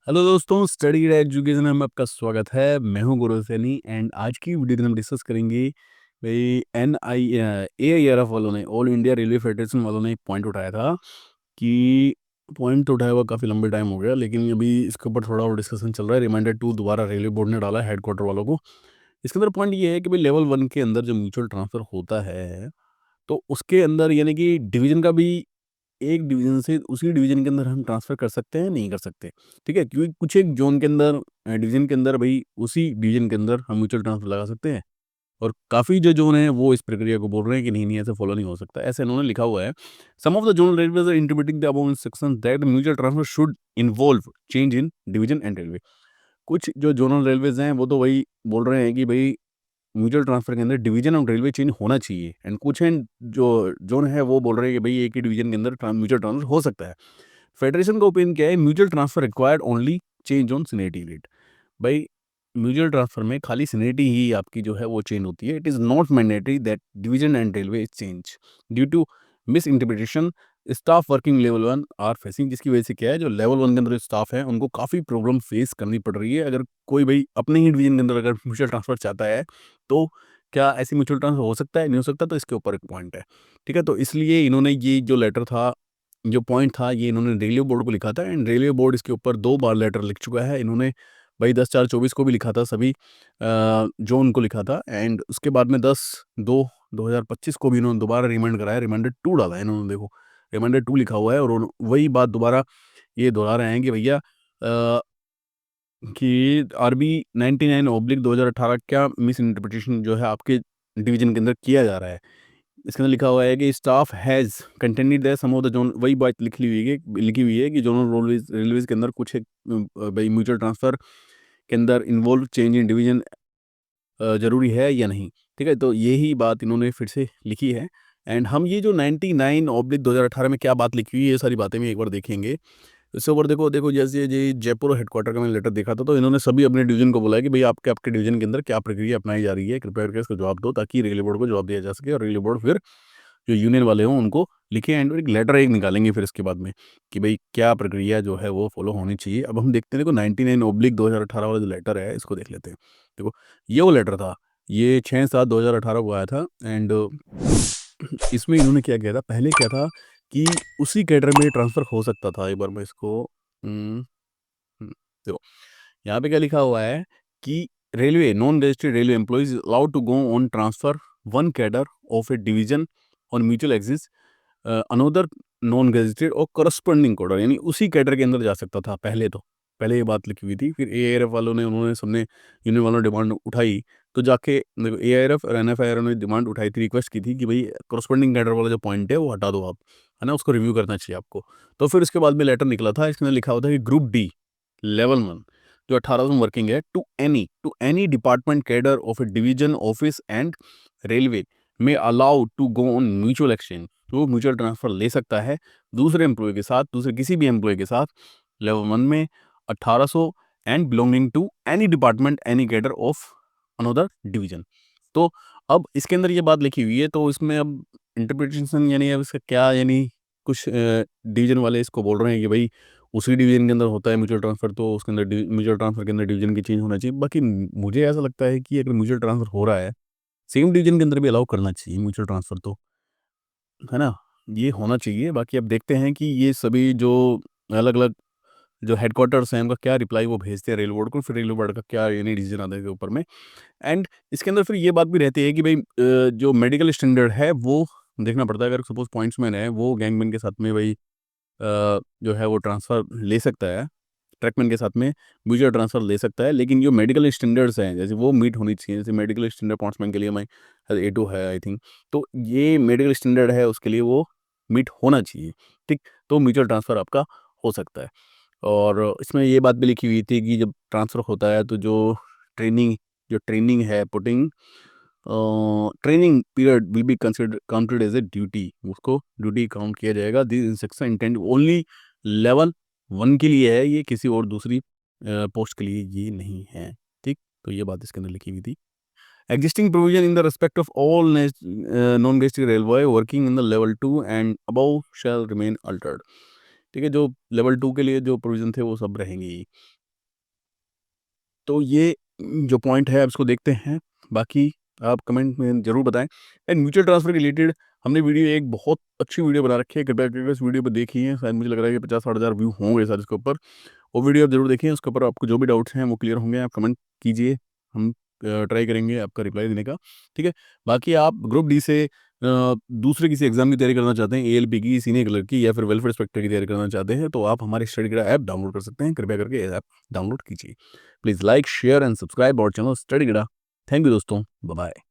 Hello दोस्तों, study education में आपका स्वागत है। मैं हूं गुरु सैनी एंड आज की वीडियो में हम डिस्कस करेंगे भाई AIRF वालों ने, ऑल इंडिया रेलवे फेडरेशन वालों ने एक पॉइंट उठाया था कि पॉइंट तो उठाया हुआ काफ़ी लंबे टाइम हो गया, लेकिन अभी इसके ऊपर थोड़ा और डिस्कशन चल रहा है। रिमाइंडर 2 दोबारा रेलवे बोर्ड ने डाला है हेडक्वार्टर वालों को। इसके अंदर पॉइंट ये है कि भाई लेवल 1 के अंदर जो म्यूचुअल ट्रांसफ़र होता है, तो उसके अंदर यानी कि डिवीज़न का भी एक डिवीज़न से उसी डिवीज़न के अंदर हम ट्रांसफ़र कर सकते हैं, नहीं कर सकते, ठीक है? क्योंकि कुछ एक ज़ोन के अंदर डिवीज़न के अंदर भई उसी डिवीज़न के अंदर हम म्यूचुअल ट्रांसफ़र लगा सकते हैं और काफ़ी जो ज़ोन हैं वो इस प्रक्रिया को बोल रहे हैं कि नहीं, ऐसे फॉलो नहीं हो सकता। ऐसे इन्होंने लिखा हुआ है, some of the zonal railways are interpreting the above instructions that mutual transfer should involve change in division and railway. कुछ जो ज़ोनल रेलवेज़ हैं वो तो वही बोल रहे हैं कि भई म्यूचुअल ट्रांसफ़र के अंदर डिवीज़न और रेलवे चेंज होना चाहिए एंड कुछ हैं जो ज़ोन है वो बोल रहे हैं कि भई एक ही डिवीज़न के अंदर म्यूचुअल ट्रांसफ़र हो सकता है। फेडरेशन का ओपिनियन क्या है, mutual transfer required only change on seniority rate. भाई म्यूचुअल ट्रांसफ़र में खाली सीनियरिटी ही आपकी जो है वो चेंज होती है। It is not mandatory that division and railway is change due to misinterpretation staff working level 1 are facing, जिसकी वजह से क्या है, जो लेवल 1 के अंदर स्टाफ है उनको काफ़ी प्रॉब्लम फेस करनी पड़ रही है। अगर कोई भाई अपने ही डिवीज़न के अंदर अगर म्यूचुअल ट्रांसफ़र चाहता है, तो क्या ऐसी म्यूचुअल ट्रांसफ़र हो सकता है, नहीं हो सकता? तो इसके ऊपर एक पॉइंट है, ठीक है? तो इसलिए इन्होंने ये जो लेटर था, जो पॉइंट था, ये इन्होंने रेलवे बोर्ड को लिखा था एंड रेलवे बोर्ड इसके ऊपर 2 बार लेटर लिख चुका है। इन्होंने भाई 10/4/24 को भी लिखा था, सभी ज़ोन को लिखा था एंड उसके बाद में 10/2/2025 को भी इन्होंने दोबारा रिमाइंड कराया, रिमाइंडर 2 डाला है इन्होंने, देखो रिमाइंडर 2 लिखा हुआ है और वही बात दोबारा ये दोहरा रहे हैं कि भैया कि आरबी 99/2018 क्या मिस इंटरप्रिटेशन जो है आपके डिवीज़न के अंदर किया जा रहा है। इसके अंदर लिखा हुआ है कि staff has contented that some of the zone, वही बात लिखी हुई है कि ज़ोनल रेलवेज़ के अंदर कुछ एक भाई म्यूचुअल ट्रांसफ़र के अंदर इन्वॉल्व चेंज इन डिवीज़न ज़रूरी है या नहीं, ठीक है? तो यही बात इन्होंने फिर से लिखी है एंड हम ये जो 99/2018 में क्या बात लिखी हुई है, ये सारी बातें भी एक बार देखेंगे। इससे ऊपर देखो जैसे ये जयपुर हेडक्वार्टर का मैंने लेटर देखा था, तो इन्होंने सभी अपने डिवीज़न को बोला है कि भई आपके आपके डिवीज़न के अंदर क्या प्रक्रिया अपनाई जा रही है, कृपया करके इसका जवाब दो, ताकि रेलवे बोर्ड को जवाब दिया जा सके और रेलवे बोर्ड फिर जो यूनियन वाले हों उनको लिखे एंड एक लेटर एक निकालेंगे फिर इसके बाद में कि भई क्या प्रक्रिया जो है वो फ़ॉलो होनी चाहिए। अब हम देखते हैं, देखो 99/2018 वाला जो लेटर है इसको देख लेते हैं। देखो ये वो लेटर था, ये 6/7/2018 को आया था एंड इसमें इन्होंने क्या किया था, पहले क्या था कि उसी कैडर में ट्रांसफ़र हो सकता था। एक बार मैं इसको हुँ, हुँ, देखो यहाँ पे क्या लिखा हुआ है कि railway non registered railway employees allowed to go on transfer one cadre of a division on mutual axis another non registered और करस्पॉन्डिंग कोडर, यानी उसी कैडर के अंदर जा सकता था पहले तो। पहले ये बात लिखी हुई थी, फिर एआरएफ वालों ने, उन्होंने सबने यूनियन वालों ने डिमांड उठाई, तो जाके देखो एआरएफ और एनएफआईआर ने डिमांड उठाई थी, रिक्वेस्ट की थी कि भई करस्पॉन्डिंग कैडर वाला जो पॉइंट है वो हटा दो आप, है ना? उसको रिव्यू करना चाहिए आपको। तो फिर उसके बाद में लेटर निकला था, इसके अंदर लिखा हुआ था कि ग्रुप डी लेवल 1 जो 18,000 वर्किंग है, to any department cadre of a division office and railway में allow to go on mutual exchange, तो म्यूचुअल ट्रांसफ़र ले सकता है दूसरे एम्प्लॉय के साथ, दूसरे किसी भी एम्प्लॉय के साथ लेवल 1 में 1800 and belonging to any department any cadre of another division. तो अब इसके अंदर ये बात लिखी हुई है, तो इसमें अब इंटरप्रिटेशन यानी अब इसका क्या, यानी कुछ डिवीजन वाले इसको बोल रहे हैं कि भाई उसी डिवीजन के अंदर होता है म्यूचुअल ट्रांसफ़र, तो उसके अंदर म्यूचुअल ट्रांसफ़र के अंदर डिवीजन की चेंज होना चाहिए। बाकी मुझे ऐसा लगता है कि अगर म्यूचुअल ट्रांसफ़र हो रहा है, सेम डिवीजन के अंदर भी अलाउ करना चाहिए म्यूचुअल ट्रांसफ़र तो, है ना? ये होना चाहिए। बाकी अब देखते हैं कि ये सभी जो अलग-अलग जो हेडक्वार्टर्स हैं, उनका क्या रिप्लाई वो भेजते हैं रेल बोर्ड को, फिर रेल बोर्ड का क्या यानी डिसीजन आता है इसके ऊपर में। एंड इसके अंदर फिर ये बात भी रहती है कि भई जो मेडिकल स्टैंडर्ड है वो देखना पड़ता है। अगर सपोज़ पॉइंट्समैन है, वो गैंगमैन के साथ में भई जो है वो ट्रांसफ़र ले सकता है, ट्रकमैन के साथ में म्यूचुअल ट्रांसफ़र ले सकता है, लेकिन जो मेडिकल स्टैंडर्ड्स हैं, जैसे वो मीट होनी चाहिए। जैसे मेडिकल स्टैंडर्ड पॉइंट्समैन के लिए मैं A2 है आई थिंक, तो ये मेडिकल स्टैंडर्ड है, उसके लिए वो मीट होना चाहिए, ठीक? तो म्यूचुअल ट्रांसफ़र आपका हो सकता है। और इसमें ये बात भी लिखी हुई थी कि जब ट्रांसफ़र होता है तो जो ट्रेनिंग है putting training period will be counted as a duty, उसको ड्यूटी काउंट किया जाएगा। This instruction intend only level 1 के लिए है, ये किसी और दूसरी पोस्ट के लिए ये नहीं है, ठीक? तो ये बात इसके अंदर लिखी हुई थी। Existing provision in the respect of all non-gazetted railway working in the level 2 and above shall remain altered। ठीक है, जो लेवल 2 के लिए जो प्रोविज़न थे वो सब रहेंगे ही। तो ये जो पॉइंट है आप इसको देखते हैं, बाकी आप कमेंट में ज़रूर बताएँ। एंड म्यूचुअल ट्रांसफ़र के रिलेटेड हमने वीडियो एक बहुत अच्छी वीडियो बना रखी है, कृपया करके इस वीडियो को देखिए। शायद मुझे लग रहा है कि 50-60 हज़ार व्यू होंगे शायद इसके ऊपर। वो वीडियो आप ज़रूर देखें, उसके ऊपर आपको जो भी डाउट्स हैं वो क्लियर होंगे। आप कमेंट कीजिए, हम ट्राई करेंगे आपका रिप्लाई देने का, ठीक है? बाकी आप ग्रुप डी से दूसरे किसी एग्ज़ाम की तैयारी करना चाहते हैं, एएलपी की, सीनियर क्लर्क की या फिर वेलफेयर इंस्पेक्टर की तैयारी करना चाहते हैं, तो आप हमारे स्टडी गड़ा ऐप डाउनलोड कर सकते हैं। कृपया करके ये ऐप डाउनलोड कीजिए। Please like, share and subscribe our channel study गड़ा। थैंक यू दोस्तों। Bye bye.